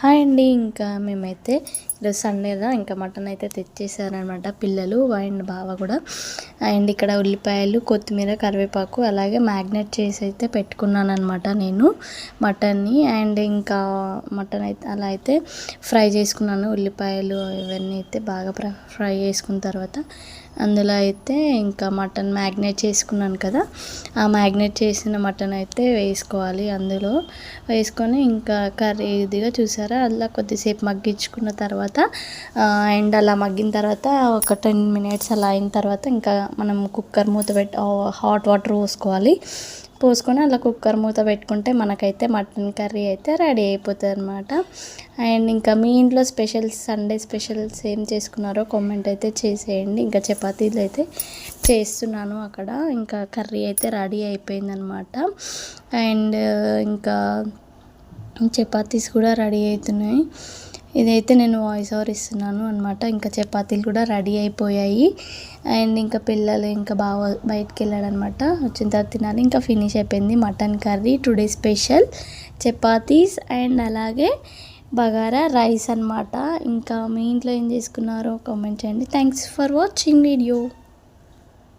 Hi అండి. ఇంకా మేమైతే ఈరోజు సండేగా ఇంకా మటన్ అయితే తెచ్చేసారనమాట పిల్లలు అండ్ బావ కూడా. అండ్ ఇక్కడ ఉల్లిపాయలు, కొత్తిమీర, కరివేపాకు అలాగే మ్యాగ్నేట్ చేసి అయితే పెట్టుకున్నాను అనమాట నేను మటన్ని. అండ్ ఇంకా మటన్ అయితే అలా అయితే ఫ్రై చేసుకున్నాను. ఉల్లిపాయలు ఇవన్నీ అయితే బాగా ఫ్రై చేసుకున్న తర్వాత అందులో అయితే ఇంకా మటన్ మ్యాగ్నేట్ చేసుకున్నాను కదా, ఆ మ్యాగ్నేట్ చేసిన మటన్ అయితే వేసుకోవాలి. అందులో వేసుకొని ఇంకా కర్రీ ఇదిగా చూసారా అలా కొద్దిసేపు మగ్గించుకున్న తర్వాత అండ్ అలా మగ్గిన తర్వాత ఒక 10 minutes అలా అయిన తర్వాత ఇంకా మనం కుక్కర్ మూత పెట్టి హాట్ వాటర్ పోసుకొని అలా కుక్కర్ మూత పెట్టుకుంటే మనకైతే మటన్ కర్రీ అయితే రెడీ అయిపోతుంది అనమాట. అండ్ ఇంకా మీ ఇంట్లో సండే స్పెషల్స్ ఏం చేసుకున్నారో కామెంట్ అయితే చేసేయండి. ఇంకా చపాతీలు అయితే చేస్తున్నాను అక్కడ. ఇంకా కర్రీ అయితే రెడీ అయిపోయిందనమాట. అండ్ ఇంకా చపాతీస్ కూడా రెడీ అవుతున్నాయి. ఇదైతే నేను వాయిస్ ఓవర్ ఇస్తున్నాను అనమాట. ఇంకా చపాతీలు కూడా రెడీ అయిపోయాయి. అండ్ ఇంకా పిల్లలు ఇంకా బాగా బయటికి వెళ్ళాడనమాట. వచ్చిన తర్వాత తినాలి. ఇంకా ఫినిష్ అయిపోయింది mutton curry. Today special chapatis and అలాగే బగారా రైస్ అనమాట. ఇంకా మీ ఇంట్లో ఏం చేసుకున్నారో కామెంట్ చేయండి. Thanks for watching video.